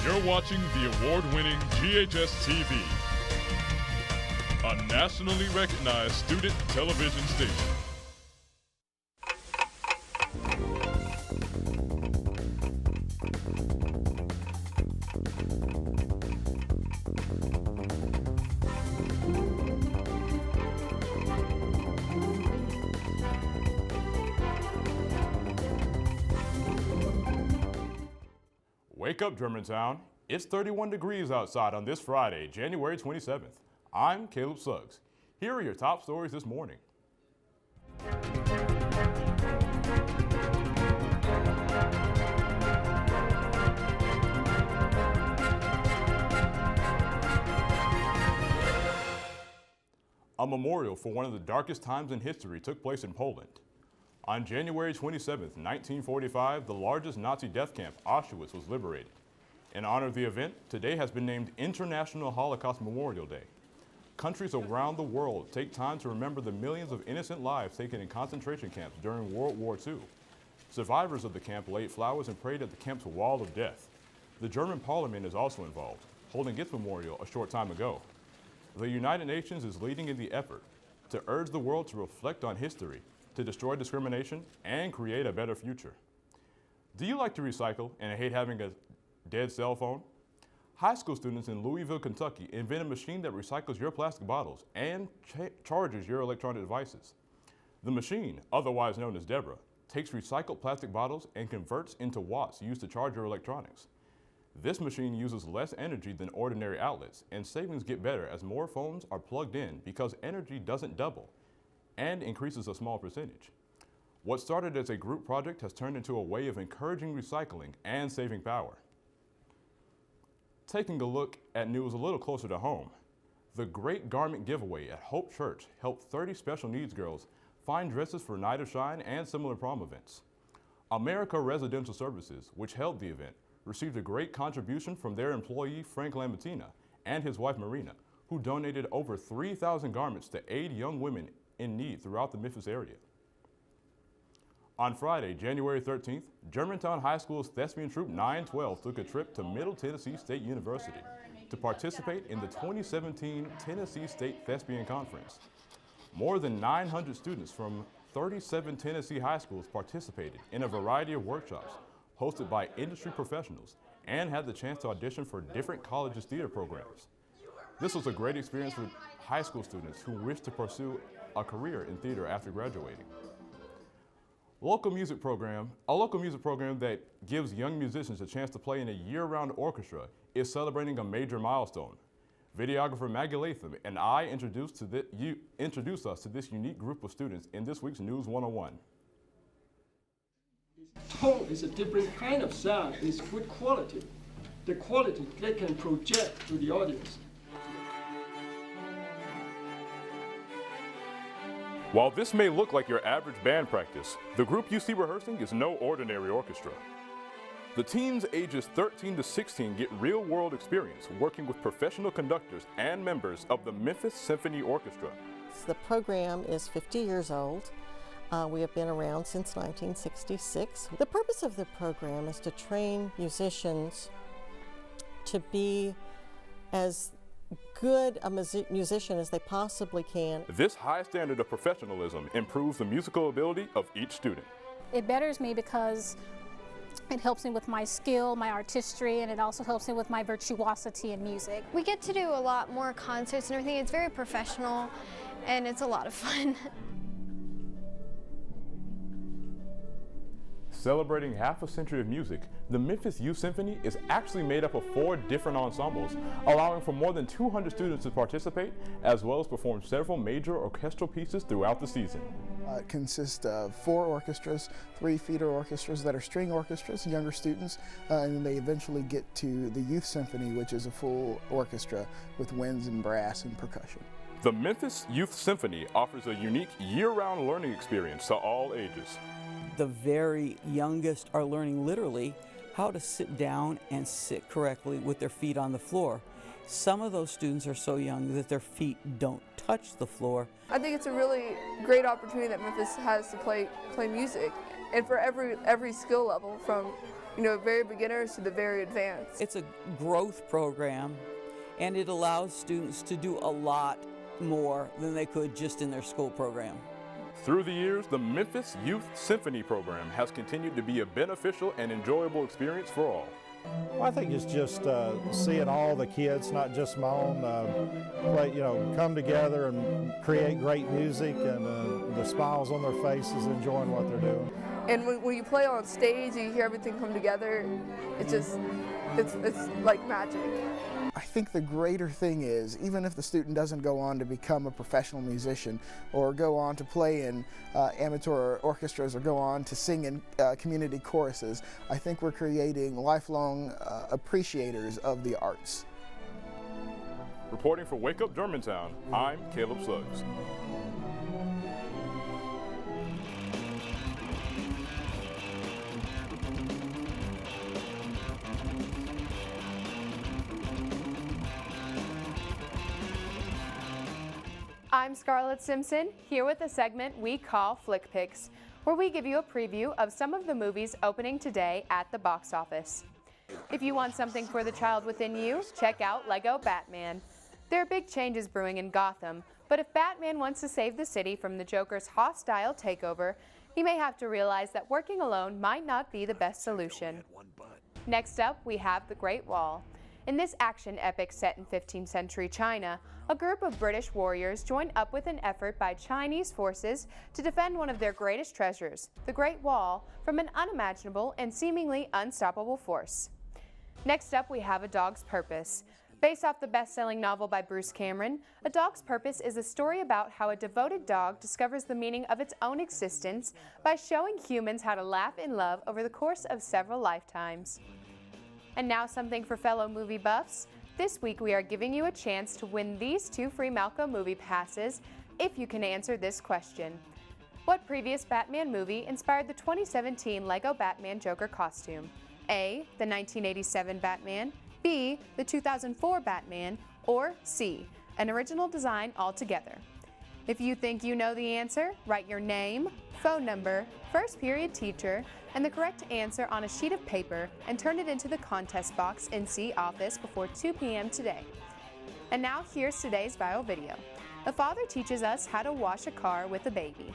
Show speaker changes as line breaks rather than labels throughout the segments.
You're watching the award-winning GHS TV, a nationally recognized student television station. Wake up, Germantown. It's 31 degrees outside on this Friday, January 27th. I'm Caleb Suggs. Here are your top stories this morning. A memorial for one of the darkest times in history took place in Poland. On January 27, 1945, the largest Nazi death camp, Auschwitz, was liberated. In honor of the event, today has been named International Holocaust Memorial Day. Countries around the world take time to remember the millions of innocent lives taken in concentration camps during World War II. Survivors of the camp laid flowers and prayed at the camp's wall of death. The German parliament is also involved, holding its memorial a short time ago. The United Nations is leading in the effort to urge the world to reflect on history, to destroy discrimination, and create a better future. Do you like to recycle and hate having a dead cell phone? High school students in Louisville, Kentucky invented a machine that recycles your plastic bottles and charges your electronic devices. The machine, otherwise known as Deborah, takes recycled plastic bottles and converts into watts used to charge your electronics. This machine uses less energy than ordinary outlets, and savings get better as more phones are plugged in because energy doesn't double and increases a small percentage. What started as a group project has turned into a way of encouraging recycling and saving power. Taking a look at news a little closer to home, the Great Garment Giveaway at Hope Church helped 30 special needs girls find dresses for Night of Shine and similar prom events. America Residential Services, which held the event, received a great contribution from their employee Frank Lambertina and his wife Marina, who donated over 3,000 garments to aid young women in need throughout the Memphis area. On Friday, January 13th, Germantown High School's thespian troupe 912 took a trip to Middle Tennessee State University to participate in the 2017 Tennessee State Thespian Conference. More than 900 students from 37 Tennessee high schools participated in a variety of workshops hosted by industry professionals and had the chance to audition for different colleges' theater programs. This was a great experience for high school students who wish to pursue a career in theater after graduating. A local music program that gives young musicians a chance to play in a year-round orchestra is celebrating a major milestone. Videographer Maggie Latham and I introduced us to this unique group of students in this week's News 101.
Tone is a different kind of sound. It's good quality. The quality they can project to the audience.
While this may look like your average band practice, the group you see rehearsing is no ordinary orchestra. The teens ages 13 to 16 get real-world experience working with professional conductors and members of the Memphis Symphony Orchestra.
The program is 50 years old. We have been around since 1966. The purpose of the program is to train musicians to be as good a musician as they possibly can.
This high standard of professionalism improves the musical ability of each student.
It betters me because it helps me with my skill, my artistry, and it also helps me with my virtuosity in music.
We get to do a lot more concerts and everything. It's very professional and it's a lot of fun.
Celebrating half a century of music, the Memphis Youth Symphony is actually made up of 4 different ensembles, allowing for more than 200 students to participate, as well as perform several major orchestral pieces throughout the season.
It consists of 4 orchestras, 3 feeder orchestras that are string orchestras, younger students, and they eventually get to the Youth Symphony, which is a full orchestra with winds and brass and percussion.
The Memphis Youth Symphony offers a unique year-round learning experience to all ages.
The very youngest are learning literally how to sit down and sit correctly with their feet on the floor. Some of those students are so young that their feet don't touch the floor.
I think it's a really great opportunity that Memphis has to play music, and for every skill level, from very beginners to the very advanced.
It's a growth program, and it allows students to do a lot more than they could just in their school program.
Through the years, the Memphis Youth Symphony Program has continued to be a beneficial and enjoyable experience for all.
Well, I think it's just seeing all the kids, not just my own, come together and create great music, and the smiles on their faces, enjoying what they're doing.
And when you play on stage and you hear everything come together, it's like magic.
I think the greater thing is, even if the student doesn't go on to become a professional musician or go on to play in amateur orchestras or go on to sing in community choruses, I think we're creating lifelong appreciators of the arts.
Reporting for Wake Up Germantown, I'm Caleb Suggs.
I'm Scarlett Simpson, here with a segment we call Flick Picks, where we give you a preview of some of the movies opening today at the box office. If you want something for the child within you, check out Lego Batman. There are big changes brewing in Gotham, but if Batman wants to save the city from the Joker's hostile takeover, he may have to realize that working alone might not be the best solution. Next up, we have The Great Wall. In this action epic set in 15th century China, a group of British warriors join up with an effort by Chinese forces to defend one of their greatest treasures, the Great Wall, from an unimaginable and seemingly unstoppable force. Next up, we have A Dog's Purpose. Based off the best-selling novel by Bruce Cameron, A Dog's Purpose is a story about how a devoted dog discovers the meaning of its own existence by showing humans how to laugh and love over the course of several lifetimes. And now something for fellow movie buffs. This week we are giving you a chance to win these 2 free Malco movie passes if you can answer this question. What previous Batman movie inspired the 2017 Lego Batman Joker costume? A, the 1987 Batman, B, the 2004 Batman, or C, an original design altogether? If you think you know the answer, write your name, phone number, first period teacher, and the correct answer on a sheet of paper and turn it into the contest box in C office before 2 p.m. today. And now here's today's viral video. A father teaches us how to wash a car with a baby.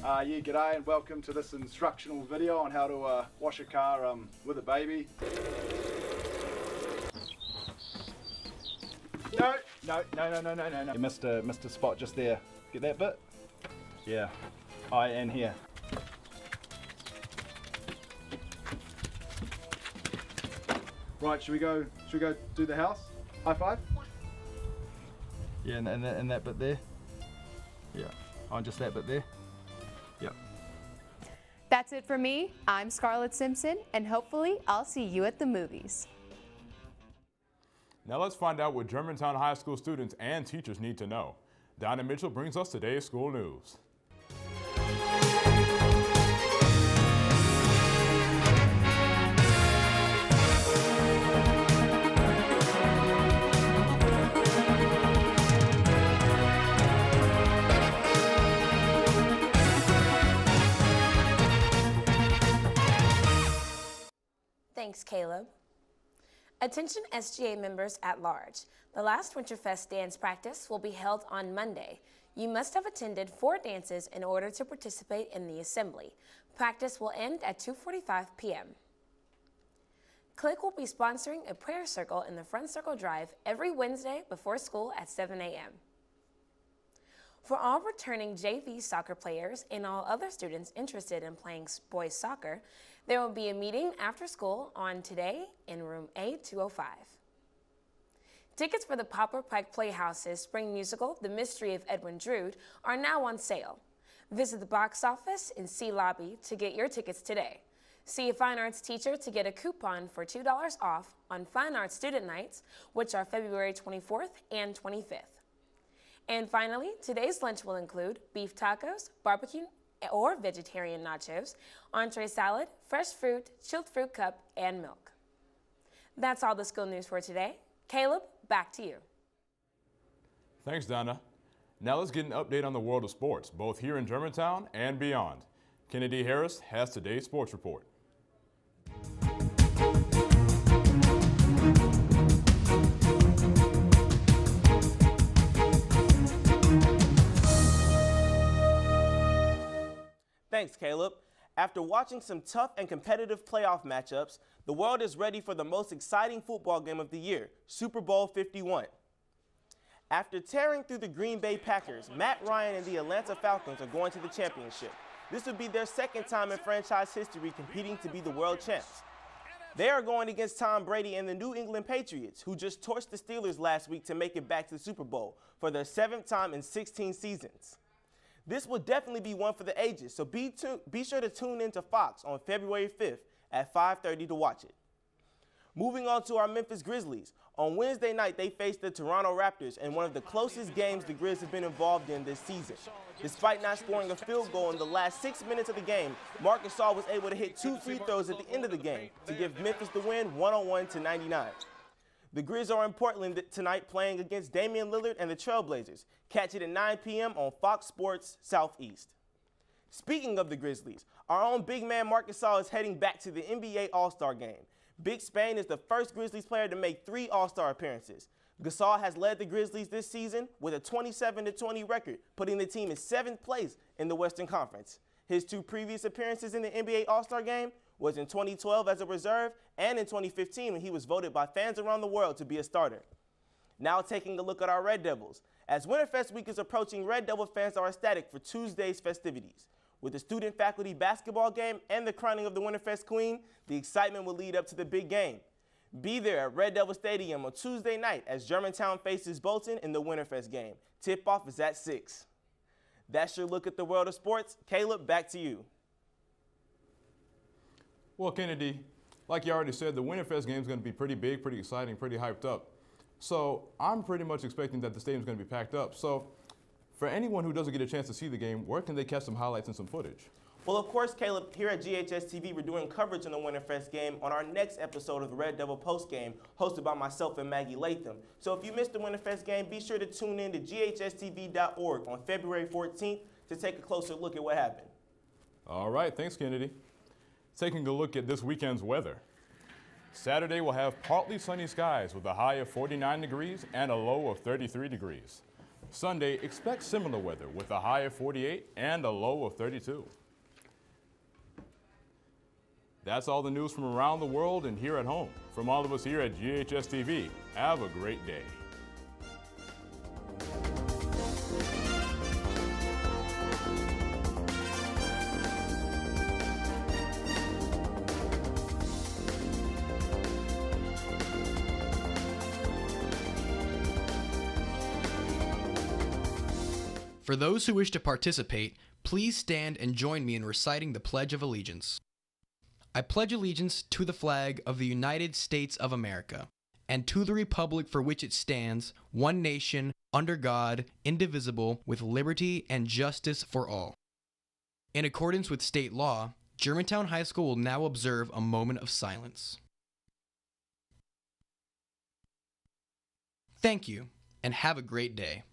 Yeah, g'day and welcome to this instructional video on how to wash a car with a baby. No. You missed a spot just there. Get that bit? Yeah. And here. Right, should we go do the house? High five? Yeah, and that bit there. Yeah. On just that bit there. Yep.
That's it for me. I'm Scarlett Simpson, and hopefully I'll see you at the movies.
Now let's find out what Germantown High School students and teachers need to know. Donna Mitchell brings us today's school news.
Thanks, Caleb. Attention SGA members at large. The last Winterfest dance practice will be held on Monday. You must have attended 4 dances in order to participate in the assembly. Practice will end at 2:45 p.m. Click will be sponsoring a prayer circle in the Front Circle Drive every Wednesday before school at 7 a.m. For all returning JV soccer players and all other students interested in playing boys soccer, there will be a meeting after school on today in room A205. Tickets for the Poplar Pike Playhouse's spring musical, The Mystery of Edwin Drood, are now on sale. Visit the box office and C lobby to get your tickets today. See a fine arts teacher to get a coupon for $2 off on Fine Arts Student Nights, which are February 24th and 25th. And finally, today's lunch will include beef tacos, barbecue or vegetarian nachos, entree salad, fresh fruit, chilled fruit cup, and milk. That's all the school news for today. Caleb, back to you.
Thanks, Donna. Now let's get an update on the world of sports, both here in Germantown and beyond. Kennedy Harris has today's sports report.
Thanks, Caleb. After watching some tough and competitive playoff matchups, the world is ready for the most exciting football game of the year, Super Bowl 51. After tearing through the Green Bay Packers, Matt Ryan and the Atlanta Falcons are going to the championship. This would be their second time in franchise history competing to be the world champs. They are going against Tom Brady and the New England Patriots, who just torched the Steelers last week to make it back to the Super Bowl for their 7th time in 16 seasons. This will definitely be one for the ages, so be sure to tune in to Fox on February 5th at 5:30 to watch it. Moving on to our Memphis Grizzlies. On Wednesday night, they faced the Toronto Raptors in one of the closest games the Grizz have been involved in this season. Despite not scoring a field goal in the last 6 minutes of the game, Marc Gasol was able to hit 2 free throws at the end of the game to give Memphis the win 101-99. The Grizz are in Portland tonight playing against Damian Lillard and the Trailblazers. Catch it at 9 p.m. on Fox Sports Southeast. Speaking of the Grizzlies, our own big man Marc Gasol is heading back to the NBA All-Star Game. Big Spain is the first Grizzlies player to make 3 All-Star appearances. Gasol has led the Grizzlies this season with a 27-20 record, putting the team in 7th place in the Western Conference. His 2 previous appearances in the NBA All-Star Game was in 2012 as a reserve and in 2015 when he was voted by fans around the world to be a starter. Now taking a look at our Red Devils. As Winterfest Week is approaching, Red Devil fans are ecstatic for Tuesday's festivities. With the student-faculty basketball game and the crowning of the Winterfest Queen, the excitement will lead up to the big game. Be there at Red Devil Stadium on Tuesday night as Germantown faces Bolton in the Winterfest game. Tip-off is at 6. That's your look at the world of sports. Caleb, back to you.
Well, Kennedy, like you already said, the Winterfest game is going to be pretty big, pretty exciting, pretty hyped up. So I'm pretty much expecting that the stadium's going to be packed up. So for anyone who doesn't get a chance to see the game, where can they catch some highlights and some footage?
Well, of course, Caleb, here at GHS TV, we're doing coverage on the Winterfest game on our next episode of the Red Devil Post Game, hosted by myself and Maggie Latham. So if you missed the Winterfest game, be sure to tune in to ghstv.org on February 14th to take a closer look at what happened.
All right, thanks, Kennedy. Taking a look at this weekend's weather. Saturday will have partly sunny skies with a high of 49 degrees and a low of 33 degrees. Sunday, expect similar weather with a high of 48 and a low of 32. That's all the news from around the world and here at home. From all of us here at GHS TV, have a great day.
For those who wish to participate, please stand and join me in reciting the Pledge of Allegiance. I pledge allegiance to the flag of the United States of America, and to the republic for which it stands, one nation, under God, indivisible, with liberty and justice for all. In accordance with state law, Germantown High School will now observe a moment of silence. Thank you, and have a great day.